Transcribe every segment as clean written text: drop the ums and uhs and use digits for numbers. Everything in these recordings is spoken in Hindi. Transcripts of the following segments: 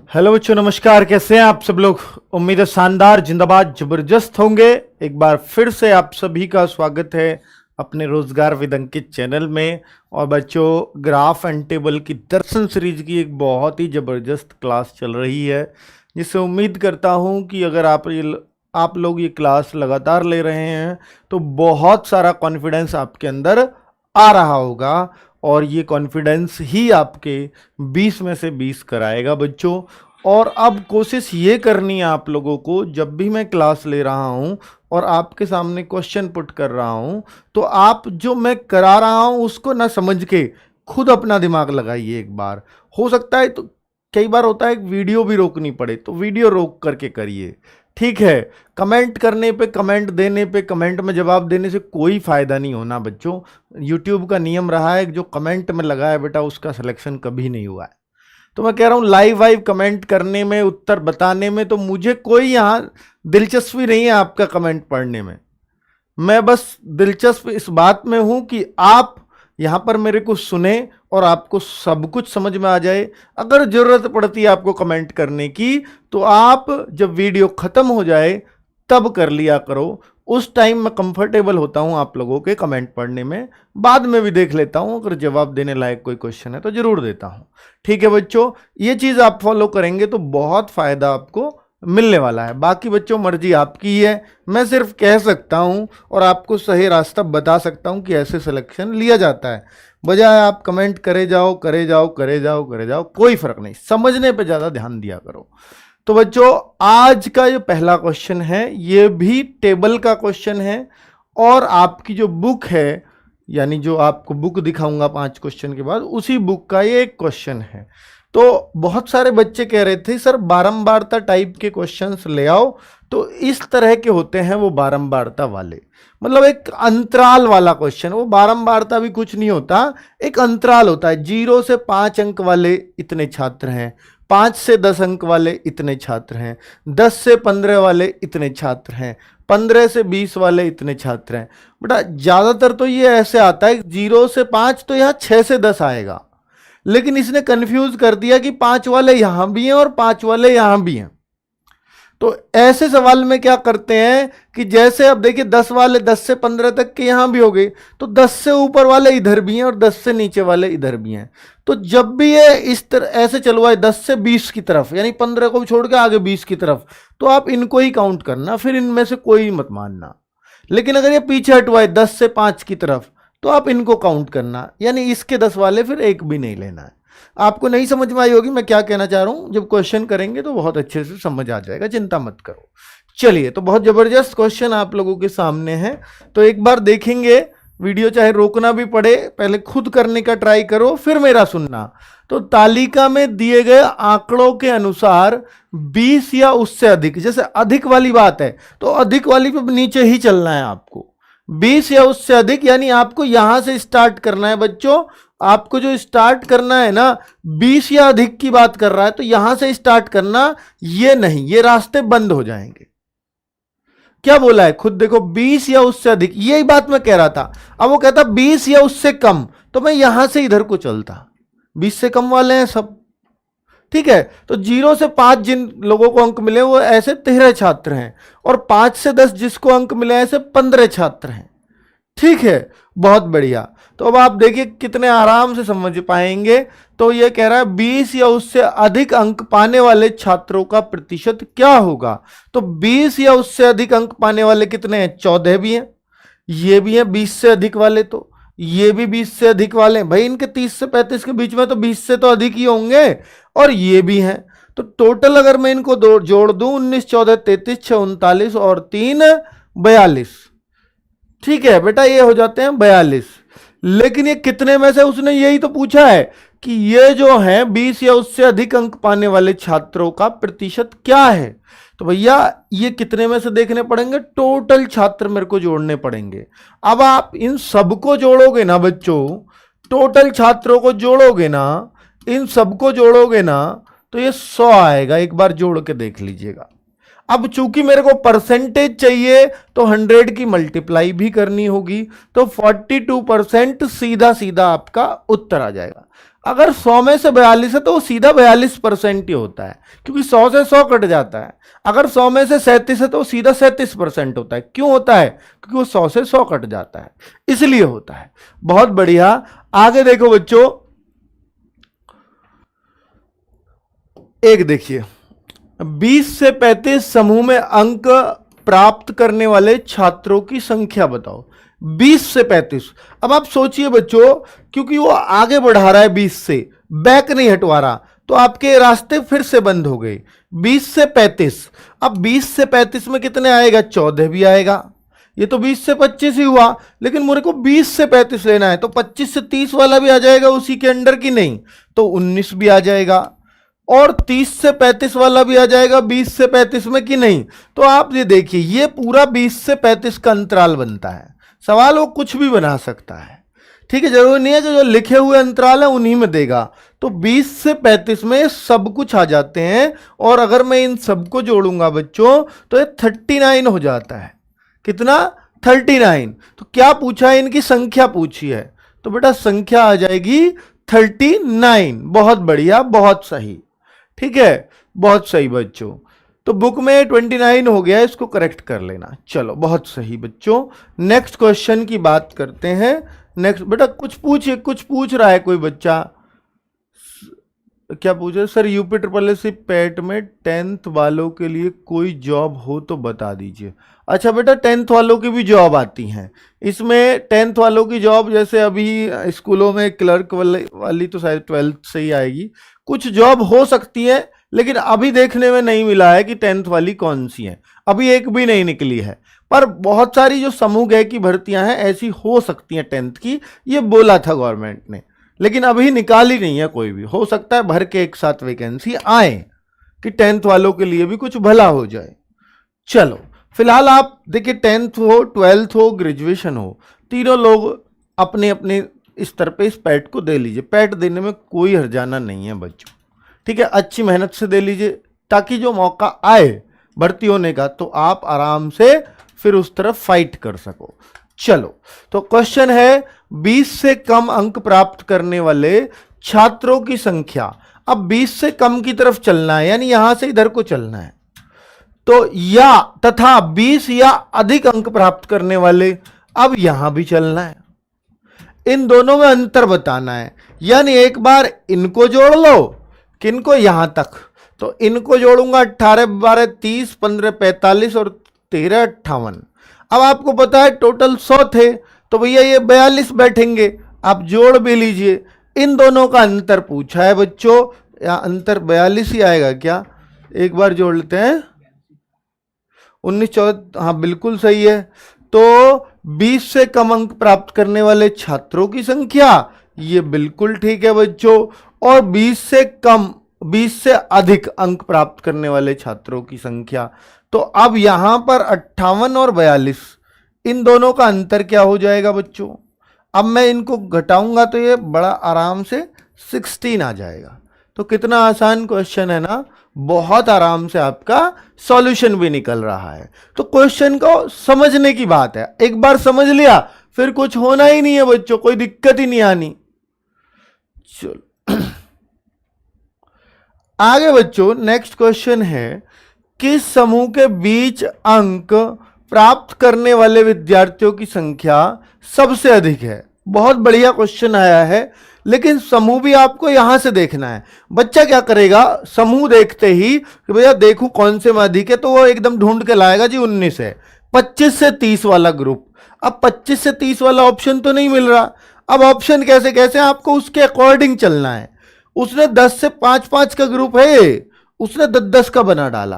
हेलो बच्चों, नमस्कार। कैसे हैं आप सब लोग? उम्मीद है शानदार, जिंदाबाद, जबरदस्त होंगे। एक बार फिर से आप सभी का स्वागत है अपने रोजगार विद अंकित चैनल में। और बच्चों, ग्राफ एंड टेबल की दर्शन सीरीज की एक बहुत ही ज़बरदस्त क्लास चल रही है, जिससे उम्मीद करता हूं कि अगर आप लोग ये क्लास लगातार ले रहे हैं तो बहुत सारा कॉन्फिडेंस आपके अंदर आ रहा होगा, और ये कॉन्फिडेंस ही आपके 20 में से 20 कराएगा बच्चों। और अब कोशिश ये करनी है आप लोगों को, जब भी मैं क्लास ले रहा हूँ और आपके सामने क्वेश्चन पुट कर रहा हूँ, तो आप जो मैं करा रहा हूँ उसको ना समझ के खुद अपना दिमाग लगाइए एक बार। हो सकता है तो कई बार होता है वीडियो भी रोकनी पड़े, तो वीडियो रोक करके करिए, ठीक है। कमेंट करने पे, कमेंट देने पे, कमेंट में जवाब देने से कोई फ़ायदा नहीं होना बच्चों। यूट्यूब का नियम रहा है, जो कमेंट में लगा है बेटा उसका सिलेक्शन कभी नहीं हुआ है। तो मैं कह रहा हूँ लाइव कमेंट करने में, उत्तर बताने में तो मुझे कोई यहाँ दिलचस्पी नहीं है आपका कमेंट पढ़ने में। मैं बस दिलचस्प इस बात में हूँ कि आप यहाँ पर मेरे को सुने और आपको सब कुछ समझ में आ जाए। अगर ज़रूरत पड़ती है आपको कमेंट करने की, तो आप जब वीडियो ख़त्म हो जाए तब कर लिया करो। उस टाइम मैं कंफर्टेबल होता हूँ आप लोगों के कमेंट पढ़ने में। बाद में भी देख लेता हूँ, अगर जवाब देने लायक कोई क्वेश्चन है तो ज़रूर देता हूँ, ठीक है बच्चों। ये चीज़ आप फॉलो करेंगे तो बहुत फ़ायदा आपको मिलने वाला है। बाकी बच्चों मर्जी आपकी है, मैं सिर्फ कह सकता हूं और आपको सही रास्ता बता सकता हूं कि ऐसे सिलेक्शन लिया जाता है। बजाय आप कमेंट करे जाओ करे जाओ करे जाओ करे जाओ, कोई फर्क नहीं, समझने पे ज़्यादा ध्यान दिया करो। तो बच्चों, आज का जो पहला क्वेश्चन है ये भी टेबल का क्वेश्चन है, और आपकी जो बुक है, यानी जो आपको बुक दिखाऊंगा 5 क्वेश्चन के बाद, उसी बुक का ये एक क्वेश्चन है। तो बहुत सारे बच्चे कह रहे थे सर बारंबारता टाइप के क्वेश्चंस ले आओ, तो इस तरह के होते हैं वो बारंबारता वाले, मतलब एक अंतराल वाला क्वेश्चन। वो बारंबारता भी कुछ नहीं होता, एक अंतराल होता है। 0 से 5 अंक वाले इतने छात्र हैं, 5 से 10 अंक वाले इतने छात्र हैं, 10 से 15 वाले इतने छात्र हैं, 15 से 20 वाले इतने छात्र हैं। बेटा ज़्यादातर तो ये ऐसे आता है 0 से 5, तो यहाँ 6 से 10 आएगा, लेकिन इसने कंफ्यूज कर दिया कि 5 वाले यहां भी हैं और 5 वाले यहां भी हैं। तो ऐसे सवाल में क्या करते हैं कि जैसे अब देखिए 10 वाले 10 से 15 तक के यहां भी हो गए, तो 10 से ऊपर वाले इधर भी हैं और 10 से नीचे वाले इधर भी हैं। तो जब भी ये इस तरह ऐसे चलवाए 10 से 20 की तरफ, यानी 15 को छोड़ के आगे 20 की तरफ, तो आप इनको ही काउंट करना, फिर इनमें से कोई मत मानना। लेकिन अगर ये पीछे हटवाए 10 से 5 की तरफ, तो आप इनको काउंट करना, यानी इसके 10 वाले फिर एक भी नहीं लेना है। आपको नहीं समझ में आई होगी मैं क्या कहना चाह रहा हूं, जब क्वेश्चन करेंगे तो बहुत अच्छे से समझ आ जाएगा, चिंता मत करो। चलिए, तो बहुत जबरदस्त क्वेश्चन आप लोगों के सामने है, तो एक बार देखेंगे। वीडियो चाहे रोकना भी पड़े, पहले खुद करने का ट्राई करो, फिर मेरा सुनना। तो तालिका में दिए गए आंकड़ों के अनुसार 20 या उससे अधिक, जैसे अधिक वाली बात है तो अधिक वाली पे नीचे ही चलना है आपको। 20 या उससे अधिक, यानी आपको यहां से स्टार्ट करना है बच्चों। आपको जो स्टार्ट करना है ना, 20 या अधिक की बात कर रहा है तो यहां से स्टार्ट करना, ये नहीं, ये रास्ते बंद हो जाएंगे। क्या बोला है खुद देखो, 20 या उससे अधिक, यही बात मैं कह रहा था। अब वो कहता 20 या उससे कम, तो मैं यहां से इधर को चलता। 20 से कम वाले हैं सब, ठीक है। तो 0 से 5 जिन लोगों को अंक मिले वो ऐसे 13 छात्र हैं, और 5 से 10 जिसको अंक मिले ऐसे 15 छात्र हैं, ठीक है। बहुत बढ़िया। तो अब आप देखिए कितने आराम से समझ पाएंगे। तो ये कह रहा है 20 या उससे अधिक अंक पाने वाले छात्रों का प्रतिशत क्या होगा। तो 20 या उससे अधिक अंक पाने वाले कितने हैं? 14 भी हैं, ये भी हैं 20 से अधिक वाले, तो ये भी 20 से अधिक वाले हैं भाई। इनके 30 से 35 के बीच में तो 20 से तो अधिक ही होंगे, और ये भी हैं। तो टोटल अगर मैं इनको जोड़ दूं, 19, 14, 33, 6, 39 और 3, 42, ठीक है बेटा, ये हो जाते हैं 42। लेकिन ये कितने में से, उसने यही तो पूछा है कि ये जो है 20 या उससे अधिक अंक पाने वाले छात्रों का प्रतिशत क्या है। तो भैया ये कितने में से देखने पड़ेंगे, टोटल छात्र मेरे को जोड़ने पड़ेंगे। अब आप इन सबको जोड़ोगे ना बच्चों, टोटल छात्रों को जोड़ोगे ना, इन सबको जोड़ोगे ना, तो ये 100 आएगा। एक बार जोड़ के देख लीजिएगा। अब चूंकि मेरे को परसेंटेज चाहिए तो 100 की मल्टीप्लाई भी करनी होगी, तो 42% सीधा सीधा आपका उत्तर आ जाएगा। अगर 100 में से 42 है तो वो सीधा 42% ही होता है, क्योंकि 100 से 100 कट जाता है। अगर 100 में से 37 है तो वो सीधा 37% होता है। क्यों होता है? क्योंकि वो 100 से 100 कट जाता है, इसलिए होता है। बहुत बढ़िया। आगे देखो बच्चों, एक देखिए, 20 से 35 समूह में अंक प्राप्त करने वाले छात्रों की संख्या बताओ। 20 से 35। अब आप सोचिए बच्चों, क्योंकि वो आगे बढ़ा रहा है 20 से, बैक नहीं हटवा रहा, तो आपके रास्ते फिर से बंद हो गए। 20 से 35। अब 20 से 35 में कितने आएगा? 14 भी आएगा। ये तो 20 से 25 ही हुआ, लेकिन मेरे को 20 से 35 लेना है, तो 25 से 30 वाला भी आ जाएगा उसी के अंडर की नहीं, तो 19 भी आ जाएगा, और 30 से 35 वाला भी आ जाएगा 20 से 35 में कि नहीं। तो आप ये देखिए, ये पूरा 20 से 35 का अंतराल बनता है। सवाल वो कुछ भी बना सकता है, ठीक है, जरूरी नहीं है कि जो लिखे हुए अंतराल है उन्हीं में देगा। तो 20 से 35 में सब कुछ आ जाते हैं, और अगर मैं इन सबको जोड़ूंगा बच्चों तो ये 39 हो जाता है। कितना? 39। तो क्या पूछा है? इनकी संख्या पूछी है, तो बेटा संख्या आ जाएगी 39। बहुत बढ़िया, बहुत सही, ठीक है, बहुत सही बच्चों। तो बुक में 29 हो गया, इसको करेक्ट कर लेना। चलो बहुत सही बच्चों। नेक्स्ट क्वेश्चन की बात करते हैं। नेक्स्ट बेटा कुछ पूछ रहा है कोई बच्चा। क्या पूछ रहे sir? UP triple S PAT में 10th वालों के लिए कोई जॉब हो तो बता दीजिए। अच्छा बेटा, 10th वालों की भी जॉब आती हैं इसमें। 10th वालों की जॉब जैसे अभी स्कूलों में क्लर्क वाली तो शायद 12th से ही आएगी। कुछ जॉब हो सकती है, लेकिन अभी देखने में नहीं मिला है कि 10th वाली कौन सी है, अभी एक भी नहीं निकली है। पर बहुत सारी जो समूह गय की भर्तियां हैं ऐसी हो सकती हैं 10th की, ये बोला था गवर्नमेंट ने, लेकिन अभी निकाली नहीं है कोई भी। हो सकता है भर के एक साथ वैकेंसी आए कि 10th वालों के लिए भी कुछ भला हो जाए। चलो फिलहाल आप देखिए, 10th हो, 12th हो, ग्रेजुएशन हो, तीनों लोग अपने अपने स्तर पे इस पैट को दे लीजिए। पैट देने में कोई हर्जाना नहीं है बच्चों, ठीक है। अच्छी मेहनत से दे लीजिए, ताकि जो मौका आए भर्ती होने का तो आप आराम से फिर उस तरफ फाइट कर सको। चलो, तो क्वेश्चन है 20 से कम अंक प्राप्त करने वाले छात्रों की संख्या। अब 20 से कम की तरफ चलना है, यानी यहां से इधर को चलना है। तो या तथा 20 या अधिक अंक प्राप्त करने वाले, अब यहां भी चलना है। इन दोनों में अंतर बताना है, यानी एक बार इनको जोड़ लो, किनको? यहां तक। तो इनको जोड़ूंगा, 18 12 30, 15 45 और 13 58। अब आपको पता है टोटल 100 थे, तो भैया ये 42 बैठेंगे। आप जोड़ भी लीजिए। इन दोनों का अंतर पूछा है बच्चों, या अंतर 42 ही आएगा क्या? एक बार जोड़ लेते हैं, 19 14, हाँ बिल्कुल सही है। तो 20 से कम अंक प्राप्त करने वाले छात्रों की संख्या, ये बिल्कुल ठीक है बच्चों। और 20 से अधिक अंक प्राप्त करने वाले छात्रों की संख्या, तो अब यहां पर 58 और 42, इन दोनों का अंतर क्या हो जाएगा बच्चों? अब मैं इनको घटाऊंगा तो ये बड़ा आराम से 16 आ जाएगा। तो कितना आसान क्वेश्चन है ना, बहुत आराम से आपका सॉल्यूशन भी निकल रहा है। तो क्वेश्चन को समझने की बात है, एक बार समझ लिया फिर कुछ होना ही नहीं है बच्चों, कोई दिक्कत ही नहीं आनी। चलो आगे बच्चों, नेक्स्ट क्वेश्चन है, किस समूह के बीच अंक प्राप्त करने वाले विद्यार्थियों की संख्या सबसे अधिक है? बहुत बढ़िया क्वेश्चन आया है, लेकिन समूह भी आपको यहां से देखना है। बच्चा क्या करेगा, समूह देखते ही कि भैया देखूं कौन से में अधिक है, तो वो एकदम ढूंढ के लाएगा जी 19 है। 25 से 30 वाला ग्रुप, अब 25 से 30 वाला ऑप्शन तो नहीं मिल रहा। अब ऑप्शन कैसे कैसे, आपको उसके अकॉर्डिंग चलना है। उसने 10 से 5 का ग्रुप है, उसने 10 का बना डाला,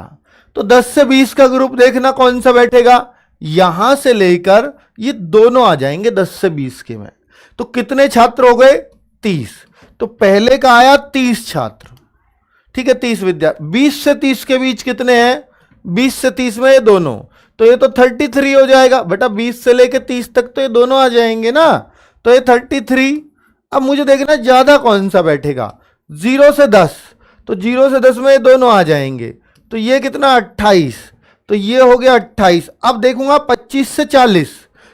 तो 10 से 20 का ग्रुप देखना कौन सा बैठेगा। यहां से लेकर ये दोनों आ जाएंगे 10 से 20 के में। तो कितने छात्र हो गए? 30। तो पहले का आया 30 छात्र, ठीक है, 30 विद्यार्थी। 20 से 30 के बीच कितने हैं? 20 से 30 में ये दोनों, तो ये तो 33 हो जाएगा बेटा। 20 से लेकर 30 तक तो ये दोनों आ जाएंगे ना, तो ये 33। अब मुझे देखना ज्यादा कौन सा बैठेगा, 0 से 10, तो 0 से 10 में ये दोनों आ जाएंगे। तो ये कितना? 28। तो ये हो गया 28। अब देखूंगा 25 से 40,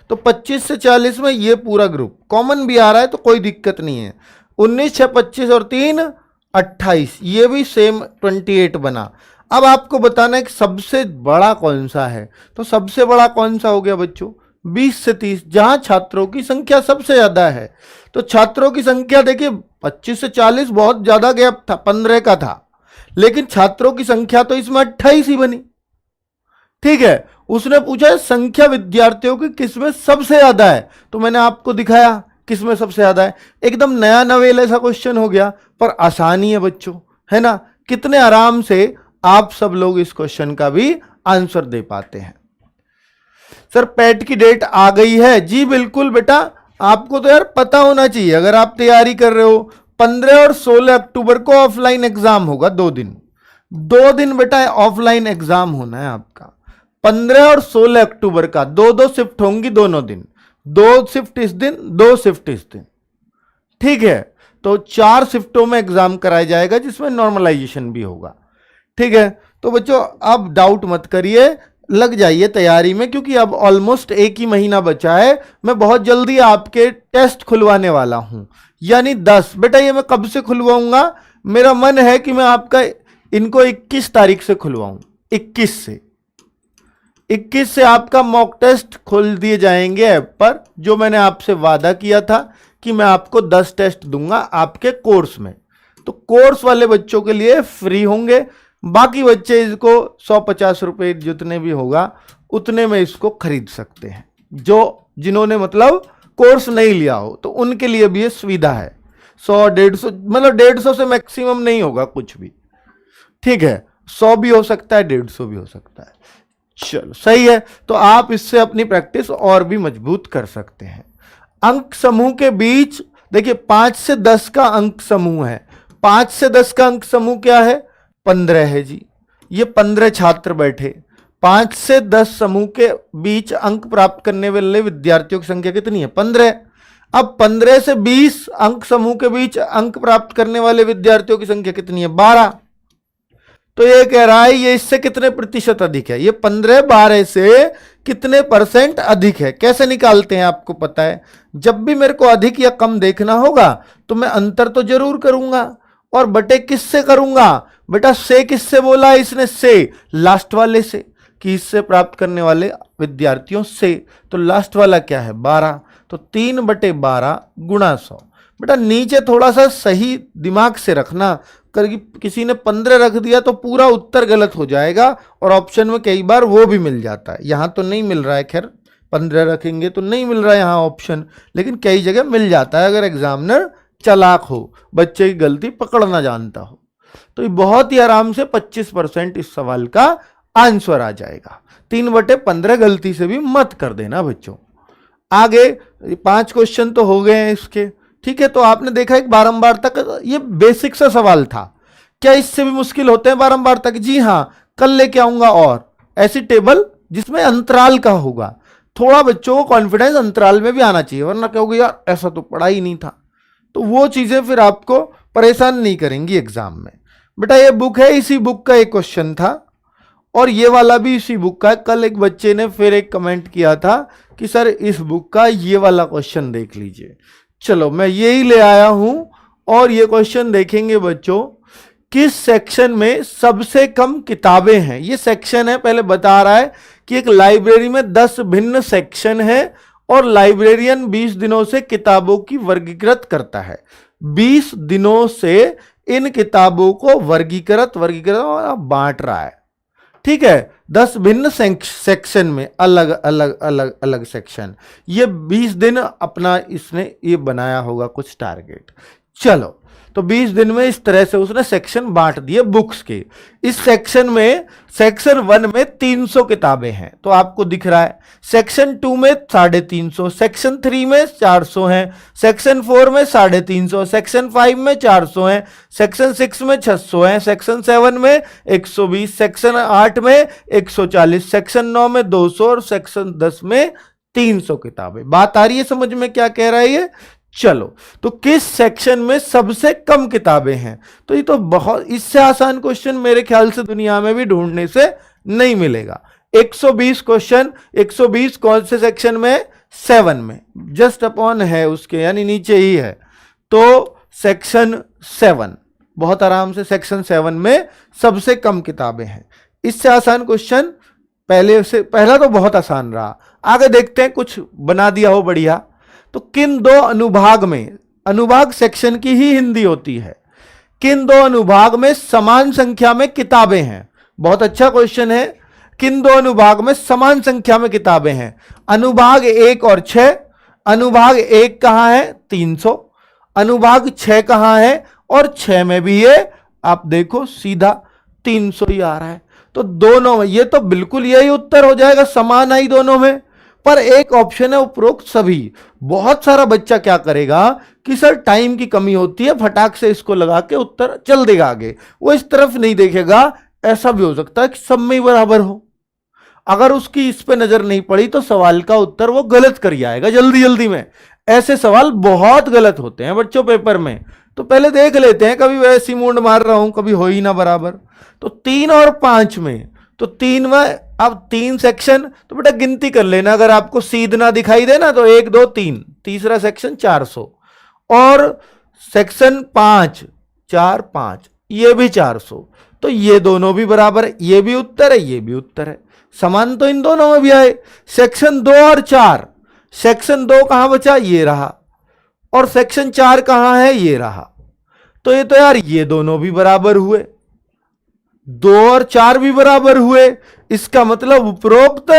तो 25 से 40 में ये पूरा ग्रुप कॉमन भी आ रहा है, तो कोई दिक्कत नहीं है। 19 6 25 और 3 28, ये भी सेम 28 बना। अब आपको बताना है कि सबसे बड़ा कौन सा है। तो सबसे बड़ा कौन सा हो गया बच्चों, 20 से 30, जहां छात्रों की संख्या सबसे ज्यादा है। तो छात्रों की संख्या देखिए 25 से 40 बहुत ज्यादा गैप था, 15 का था, लेकिन छात्रों की संख्या तो इसमें 28 ही बनी। ठीक है, उसने पूछा संख्या विद्यार्थियों की किसमें सबसे ज्यादा है, तो मैंने आपको दिखाया किसमें सबसे ज्यादा है। एकदम नया नवेल ऐसा क्वेश्चन हो गया, पर आसानी है बच्चों, है ना। कितने आराम से आप सब लोग इस क्वेश्चन का भी आंसर दे पाते हैं। सर पेट की डेट आ गई है, जी बिल्कुल बेटा, आपको तो यार पता होना चाहिए अगर आप तैयारी कर रहे हो। 15 और 16 अक्टूबर को ऑफलाइन एग्जाम होगा, 2 दिन बेटा ऑफलाइन एग्जाम होना है आपका। 15 और 16 अक्टूबर का 2 शिफ्ट होंगी दोनों दिन, 2 शिफ्ट इस दिन, 2 शिफ्ट इस दिन। ठीक है, तो 4 शिफ्टों में एग्जाम कराया जाएगा, जिसमें नॉर्मलाइजेशन भी होगा। ठीक है, तो बच्चों अब डाउट मत करिए, लग जाइए तैयारी में, क्योंकि अब ऑलमोस्ट 1 ही महीना बचा है। मैं बहुत जल्दी आपके टेस्ट खुलवाने वाला हूं, यानी 10। बेटा ये मैं कब से खुलवाऊंगा, मेरा मन है कि मैं आपका इनको 21 तारीख से खुलवाऊं। 21 से आपका मॉक टेस्ट खोल दिए जाएंगे ऐप पर, जो मैंने आपसे वादा किया था कि मैं आपको 10 टेस्ट दूंगा आपके कोर्स में। तो कोर्स वाले बच्चों के लिए फ्री होंगे, बाकी बच्चे इसको 150 रुपए जितने भी होगा उतने में इसको खरीद सकते हैं। जिन्होंने मतलब कोर्स नहीं लिया हो तो उनके लिए भी ये सुविधा है। 100 150 मतलब 150 से मैक्सिमम नहीं होगा कुछ भी। ठीक है, 100 भी हो सकता है, 150 भी हो सकता है। चलो सही है, तो आप इससे अपनी प्रैक्टिस और भी मजबूत कर सकते हैं। अंक समूह के बीच देखिए 5 से 10 का अंक समूह है। 5 से 10 का अंक समूह क्या है, 15 है जी। ये 15 छात्र बैठे, 5 से 10 समूह के बीच अंक प्राप्त करने वाले विद्यार्थियों की संख्या कितनी है, 15। अब 15 से 20 अंक समूह के बीच अंक प्राप्त करने वाले विद्यार्थियों की संख्या कितनी है, 12। तो ये कह रहा है ये इससे कितने प्रतिशत अधिक है, ये 15 12 से कितने परसेंट अधिक है। कैसे निकालते हैं आपको पता है, जब भी मेरे को अधिक या कम देखना होगा तो मैं अंतर तो जरूर करूंगा, और बटे किससे करूंगा बेटा, से किससे बोला है इसने, से लास्ट वाले से, कि इससे प्राप्त करने वाले विद्यार्थियों से। तो लास्ट वाला क्या है, 12, तो 3/12 गुणा 100। बेटा नीचे थोड़ा सा सही दिमाग से रखना, किसी ने 15 रख दिया तो पूरा उत्तर गलत हो जाएगा, और ऑप्शन में कई बार वो भी मिल जाता है। यहां तो नहीं मिल रहा है, खैर 15 रखेंगे तो नहीं मिल रहा है यहां ऑप्शन, लेकिन कई जगह मिल जाता है अगर एग्जामिनर चालाक हो, बच्चे की गलती पकड़ना जानता हो। तो ये बहुत ही आराम से 25% इस सवाल का आंसर आ जाएगा। 3/15 गलती से भी मत कर देना बच्चों। आगे 5 क्वेश्चन तो हो गए हैं इसके। ठीक है, तो आपने देखा एक बारंबार तक, ये बेसिक सा सवाल था। क्या इससे भी मुश्किल होते हैं बारंबार तक, जी हां, कल लेके आऊंगा और ऐसी टेबल जिसमें अंतराल का होगा। थोड़ा बच्चों को कॉन्फिडेंस अंतराल में भी आना चाहिए, वरना कहोगे यार ऐसा तो पढ़ा ही नहीं था। तो वो चीजें फिर आपको परेशान नहीं करेंगी एग्जाम में। बेटा ये बुक है, इसी बुक का एक क्वेश्चन था, और ये वाला भी इसी बुक का है। कल एक बच्चे ने फिर एक कमेंट किया था कि सर इस बुक का ये वाला क्वेश्चन देख लीजिए। चलो मैं यही ले आया हूं, और ये क्वेश्चन देखेंगे बच्चों, किस सेक्शन में सबसे कम किताबें हैं। ये सेक्शन है, पहले बता रहा है कि एक लाइब्रेरी में 10 भिन्न सेक्शन है, और लाइब्रेरियन 20 दिनों से किताबों की वर्गीकृत करता है। 20 दिनों से इन किताबों को वर्गीकृत बांट रहा है। ठीक है, 10 भिन्न सेक्शन में अलग अलग अलग अलग सेक्शन। ये 20 दिन अपना इसने ये बनाया होगा कुछ टारगेट। चलो, तो 20 दिन में इस तरह से उसने सेक्शन बांट दिए बुक्स के। इस सेक्शन में सेक्शन 1 में 300 किताबें हैं, तो आपको दिख रहा है। सेक्शन 2 में 350, सेक्शन 3 में 400 हैं, सेक्शन 4 में 350, सेक्शन 5 में 400 हैं, सेक्शन 6 में 600 हैं, सेक्शन 7 में 120, सेक्शन 8 में 140, सेक्शन 9 में 200 और सेक्शन 10 में 300 किताबें। बात आ रही है समझ में क्या कह रहा है ये। चलो, तो किस सेक्शन में सबसे कम किताबें हैं, तो ये तो बहुत, इससे आसान क्वेश्चन मेरे ख्याल से दुनिया में भी ढूंढने से नहीं मिलेगा। 120 क्वेश्चन, 120 कौन से सेक्शन में, 7 में, जस्ट अपॉन है उसके, यानी नीचे ही है। तो सेक्शन 7, बहुत आराम से सेक्शन 7 में सबसे कम किताबें हैं। इससे आसान क्वेश्चन पहला तो बहुत आसान रहा, आगे देखते हैं कुछ बना दिया हो बढ़िया। तो किन दो अनुभाग में, अनुभाग सेक्शन की ही हिंदी होती है, किन दो अनुभाग में समान संख्या में किताबें हैं? बहुत अच्छा क्वेश्चन है। किन दो अनुभाग में समान संख्या में किताबें हैं? अनुभाग 1 और 6। अनुभाग 1 कहां है? 300। अनुभाग 6 कहां है? और 6 में भी ये आप देखो सीधा 300 ही आ रहा है। तो दोनों में ये तो बिल्कुल यही उत्तर हो जाएगा, समान आई दोनों में। पर एक ऑप्शन है उपरोक्त सभी। बहुत सारा बच्चा क्या करेगा कि सर टाइम की कमी होती है, फटाक से इसको लगा के उत्तर चल देगा आगे, वो इस तरफ नहीं देखेगा। ऐसा भी हो सकता है कि सब में ही बराबर हो, अगर उसकी इस पे नजर नहीं पड़ी तो सवाल का उत्तर वो गलत कर आएगा जल्दी जल्दी में। ऐसे सवाल बहुत गलत होते हैं बच्चों पेपर में। तो पहले देख लेते हैं, कभी वैसी मूंड मार रहा हूं, कभी हो ही ना बराबर। तो 3 और 5 में, तो 3 में अब 3 सेक्शन, तो बेटा गिनती कर लेना, अगर आपको सीध ना दिखाई देना तो 1 2 3, तीसरा सेक्शन 400, और सेक्शन 5 4 5, ये भी 400। तो ये दोनों भी बराबर है, ये भी उत्तर है, ये भी उत्तर है, समान तो इन दोनों में भी आए। सेक्शन 2 और 4, सेक्शन 2 कहां बचा? ये रहा, और सेक्शन 4 कहां है? ये रहा। तो ये तो यार ये दोनों भी बराबर हुए, 2 और 4 भी बराबर हुए, इसका मतलब उपरोक्त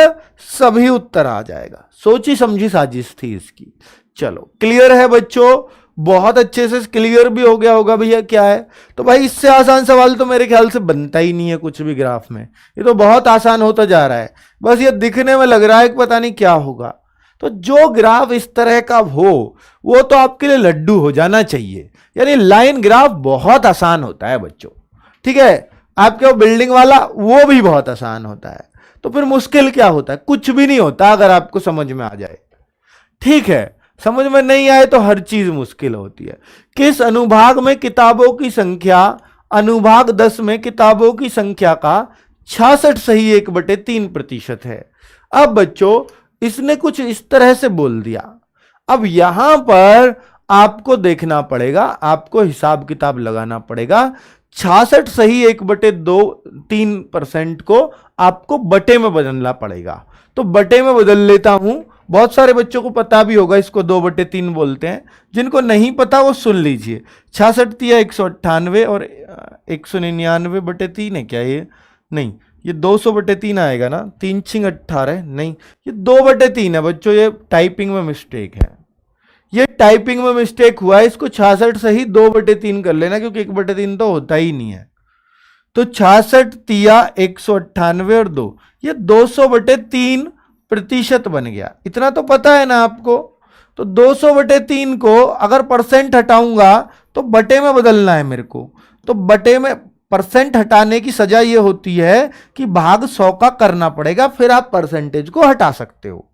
सभी उत्तर आ जाएगा। सोची समझी साजिश थी इसकी। चलो क्लियर है बच्चों, बहुत अच्छे से क्लियर भी हो गया होगा भैया क्या है। तो भाई इससे आसान सवाल तो मेरे ख्याल से बनता ही नहीं है कुछ भी ग्राफ में, ये तो बहुत आसान होता जा रहा है, बस ये दिखने में लग रहा है कि पता नहीं क्या होगा। तो जो ग्राफ इस तरह का हो वो तो आपके लिए लड्डू हो जाना चाहिए, यानी लाइन ग्राफ बहुत आसान होता है बच्चों, ठीक है। आपके वो बिल्डिंग वाला वो भी बहुत आसान होता है, तो फिर मुश्किल क्या होता है? कुछ भी नहीं होता अगर आपको समझ में आ जाए, ठीक है। समझ में नहीं आए तो हर चीज मुश्किल होती है। किस अनुभाग में किताबों की संख्या अनुभाग 10 में किताबों की संख्या का 66 सही 1/3% है? अब बच्चों इसने कुछ इस तरह से बोल दिया, अब यहां पर आपको देखना पड़ेगा, आपको हिसाब किताब लगाना पड़ेगा। 66 सही 1/3% को आपको बटे में बदलना पड़ेगा। तो बटे में बदल लेता हूं, बहुत सारे बच्चों को पता भी होगा, इसको 2/3 बोलते हैं, जिनको नहीं पता वो सुन लीजिए। 66 तिया 198 और 199/3 है क्या ये? नहीं, ये 200/3 आएगा ना, 3 6 18, नहीं ये 2/3 है बच्चों, ये टाइपिंग में मिस्टेक है, ये टाइपिंग में मिस्टेक हुआ है। इसको 66 सही 2/3 कर लेना, क्योंकि 1/3 तो होता ही नहीं है। तो 66 तिया 198 और 2, ये 200/3% बन गया, इतना तो पता है ना आपको। तो 200/3 को अगर परसेंट हटाऊंगा तो बटे में बदलना है मेरे को। तो बटे में परसेंट हटाने की सजा ये होती है कि भाग 100 का करना पड़ेगा, फिर आप परसेंटेज को हटा सकते हो।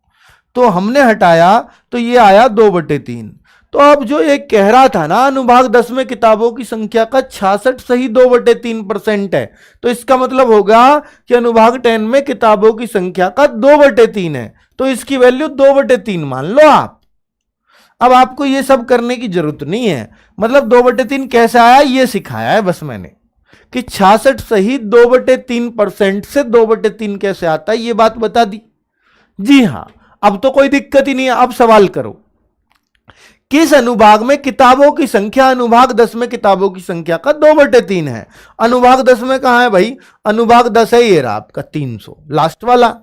तो हमने हटाया तो ये आया 2/3। तो अब जो ये कह रहा था ना अनुभाग 10 में किताबों की संख्या का 66 सही 2/3% है, तो इसका मतलब होगा कि अनुभाग 10 में किताबों की संख्या का 2/3 है, तो इसकी वैल्यू 2/3 मान लो आप। अब आपको ये सब करने की जरूरत नहीं है, मतलब 2/3 कैसे आया ये सिखाया है बस मैंने, कि 66 सही 2/3% से 2/3 कैसे आता है ये बात बता दी। जी हां, अब तो कोई दिक्कत ही नहीं है। अब सवाल करो, किस अनुभाग में किताबों की संख्या अनुभाग 10 में किताबों की संख्या का 2/3 है? अनुभाग 10 में कहां है भाई? अनुभाग 10 है ये रहा आपका 300 लास्ट वाला।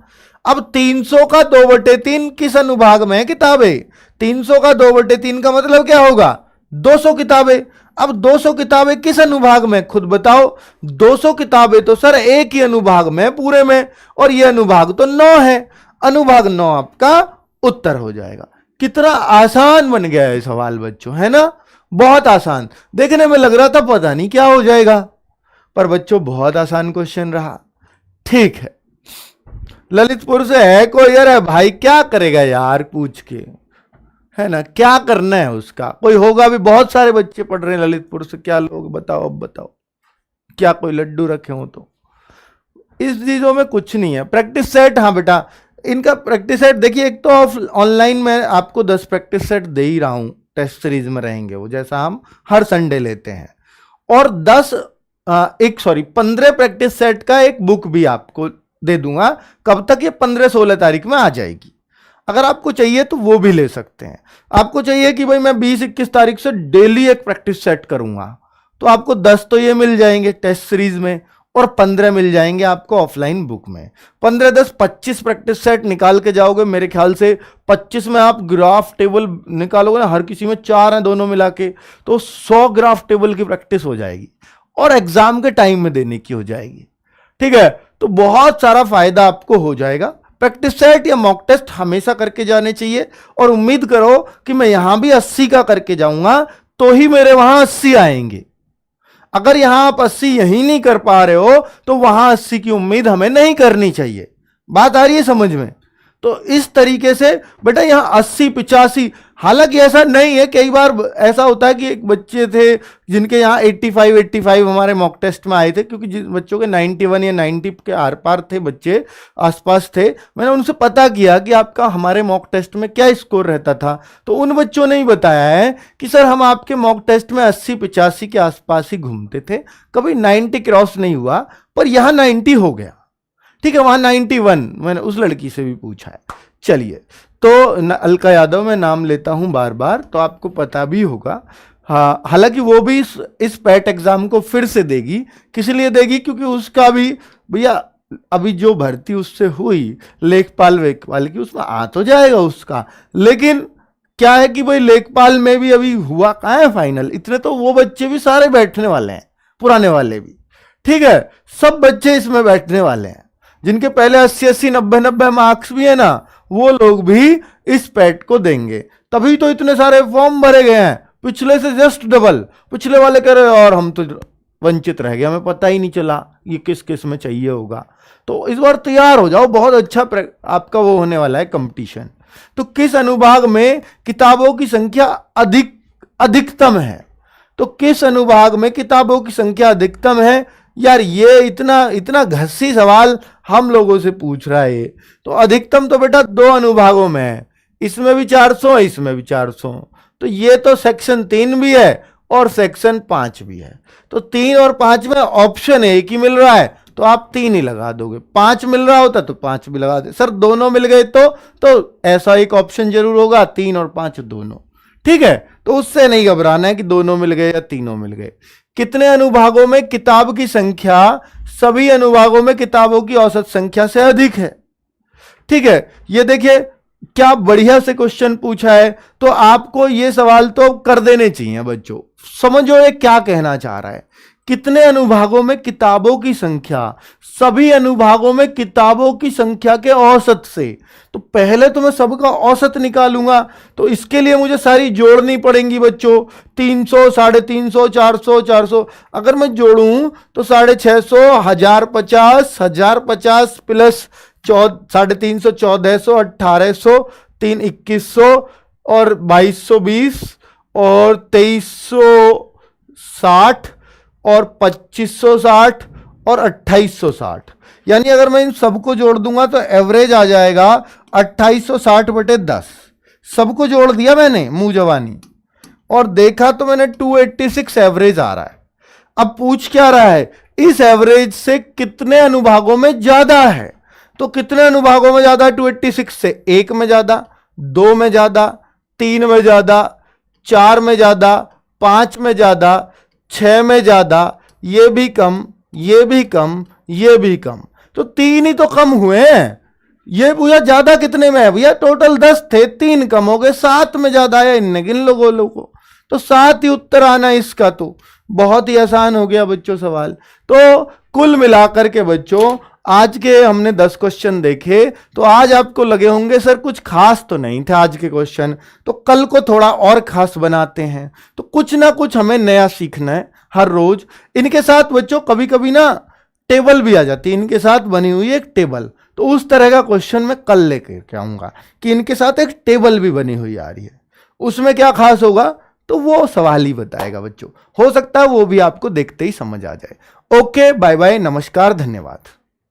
अब 300 का 2/3 किस अनुभाग में है? किताबें। 300 का 2/3 का मतलब क्या होगा? 200 किताबें। अब 200 किताबें किस अनुभाग में? खुद बताओ। 200 किताबें तो सर एक ही अनुभाग में पूरे में, और ये अनुभाग तो 9 है, अनुभाग 9 आपका उत्तर हो जाएगा। कितना आसान बन गया है सवाल बच्चों, है ना? बहुत आसान, देखने में लग रहा था पता नहीं क्या हो जाएगा, पर बच्चों बहुत आसान क्वेश्चन रहा। ठीक है, ललितपुर से है कोई? अरे भाई क्या करेगा यार पूछ के, है ना? क्या करना है उसका? कोई होगा भी, बहुत सारे बच्चे पढ़ रहे हैं ललितपुर से, क्या लोग बताओ, अब बताओ क्या कोई लड्डू रखे हो? तो इस चीजों में कुछ नहीं है। प्रैक्टिस सेट, हाँ बेटा इनका प्रैक्टिस सेट देखिए, एक तो ऑनलाइन मैं आपको 10 प्रैक्टिस सेट दे ही रहा हूं, टेस्ट सीरीज में रहेंगे वो, जैसा हम हर संडे लेते हैं। और 15 प्रैक्टिस सेट का एक बुक भी आपको दे दूंगा। कब तक? ये 15-16 तारीख में आ जाएगी। अगर आपको चाहिए तो वो भी ले सकते हैं। आपको चाहिए कि भाई मैं 20-21 तारीख से डेली एक प्रैक्टिस सेट करूंगा, तो आपको 10 तो ये मिल जाएंगे टेस्ट सीरीज में, और 15 मिल जाएंगे आपको ऑफलाइन बुक में। 15, 10, 25 प्रैक्टिस सेट निकाल के जाओगे। मेरे ख्याल से 25 में आप ग्राफ टेबल निकालोगे ना, हर किसी में 4 हैं दोनों मिला के, तो 100 ग्राफ टेबल की प्रैक्टिस हो जाएगी और एग्जाम के टाइम में देने की हो जाएगी। ठीक है, तो बहुत सारा फायदा आपको हो जाएगा। प्रैक्टिस सेट या मॉक टेस्ट हमेशा करके जाने चाहिए, और उम्मीद करो कि मैं यहां भी 80 का करके जाऊंगा तो ही मेरे वहां 80 आएंगे। अगर यहां आप 80 यही नहीं कर पा रहे हो तो वहां 80 की उम्मीद हमें नहीं करनी चाहिए। बात आ रही है समझ में? तो इस तरीके से बेटा यहां 80-85, हालांकि ऐसा नहीं है, कई बार ऐसा होता है कि एक बच्चे थे जिनके यहाँ 85 हमारे मॉक टेस्ट में आए थे, क्योंकि जिन बच्चों के 91 या 90 के आर पार थे, बच्चे आसपास थे, मैंने उनसे पता किया कि आपका हमारे मॉक टेस्ट में क्या स्कोर रहता था। तो उन बच्चों ने ही बताया है कि सर हम आपके मॉक टेस्ट में 80-85 के आसपास ही घूमते थे, कभी 90 क्रॉस नहीं हुआ, पर यहाँ 90 हो गया। ठीक है, वहां 91 मैंने उस लड़की से भी पूछा है। चलिए, तो अलका यादव मैं नाम लेता हूं बार बार, तो आपको पता भी होगा। हाँ, हालांकि वो भी इस पैट एग्जाम को फिर से देगी। किस लिए देगी? क्योंकि उसका भी भैया अभी जो भर्ती उससे हुई लेखपाल वेखपाल की, उसमें आ तो जाएगा उसका, लेकिन क्या है कि भाई लेखपाल में भी अभी हुआ कहाँ है फाइनल। इतने तो वो बच्चे भी सारे बैठने वाले हैं, पुराने वाले भी। ठीक है, सब बच्चे इसमें बैठने वाले हैं, जिनके पहले 80-80, 90-90 मार्क्स भी है ना, वो लोग भी इस पैट को देंगे। तभी तो इतने सारे फॉर्म भरे गए हैं, पिछले से जस्ट डबल। पिछले वाले कह रहे और हम तो वंचित रह गए, हमें पता ही नहीं चला ये किस किस में चाहिए होगा। तो इस बार तैयार हो जाओ, बहुत अच्छा आपका वो होने वाला है कंपटीशन। तो किस अनुभाग में किताबों की संख्या अधिकतम है? तो किस अनुभाग में किताबों की संख्या अधिकतम है? यार ये इतना घसी सवाल हम लोगों से पूछ रहा है। तो अधिकतम तो बेटा 2 अनुभागों में है, इसमें भी 400, इसमें भी 400। तो ये तो सेक्शन 3 भी है और सेक्शन 5 भी है। तो 3 और 5 में ऑप्शन एक ही मिल रहा है, तो आप 3 ही लगा दोगे। 5 मिल रहा होता तो 5 भी लगा दे। सर दोनों मिल गए तो ऐसा एक ऑप्शन जरूर होगा, 3 और 5 दोनों। ठीक है, तो उससे नहीं घबराना है कि दोनों मिल गए या तीनों मिल गए। कितने अनुभागों में किताब की संख्या सभी अनुभागों में किताबों की औसत संख्या से अधिक है? ठीक है, ये देखिए क्या बढ़िया से क्वेश्चन पूछा है। तो आपको ये सवाल तो कर देने चाहिए बच्चों। समझो ये क्या कहना चाह रहा है। कितने अनुभागों में किताबों की संख्या सभी अनुभागों में किताबों की संख्या के औसत से। तो पहले तो मैं सबका औसत निकालूंगा, तो इसके लिए मुझे सारी जोड़नी पड़ेंगी बच्चों। 300, 350, 400, 400 अगर मैं जोड़ूं तो 650, 1050, 1050 प्लस 350, 1400, 1800, 2100 और 2220 और 2360 और 2560 और 2860। यानी अगर मैं इन सबको जोड़ दूंगा तो एवरेज आ जाएगा 2860/10। सबको जोड़ दिया मैंने मुंह जवानी और देखा तो मैंने 286 एवरेज आ रहा है। अब पूछ क्या रहा है, इस एवरेज से कितने अनुभागों में ज्यादा है। तो कितने अनुभागों में ज्यादा है 286 से? 1 में ज्यादा, 2 में ज्यादा, 3 में ज्यादा, 4 में ज्यादा, 5 में ज्यादा, 6 में ज्यादा, ये भी कम, ये भी कम, ये भी कम। तो 3 ही तो कम हुए हैं। ये भैया ज्यादा कितने में है? भैया टोटल 10 थे, 3 कम हो गए, 7 में ज्यादा है। इनने गिन लो गोलों को, तो 7 ही उत्तर आना इसका। तो बहुत ही आसान हो गया बच्चों सवाल। तो कुल मिलाकर के बच्चों आज के हमने 10 क्वेश्चन देखे, तो आज आपको लगे होंगे सर कुछ खास तो नहीं थे आज के क्वेश्चन, तो कल को थोड़ा और खास बनाते हैं। तो कुछ ना कुछ हमें नया सीखना है हर रोज। इनके साथ बच्चों कभी कभी ना टेबल भी आ जाती है, इनके साथ बनी हुई एक टेबल। तो उस तरह का क्वेश्चन मैं कल लेकर आऊंगा कि इनके साथ एक टेबल भी बनी हुई आ रही है, उसमें क्या खास होगा तो वो सवाल ही बताएगा बच्चों। हो सकता है वो भी आपको देखते ही समझ आ जाए। ओके, बाय बाय, नमस्कार, धन्यवाद।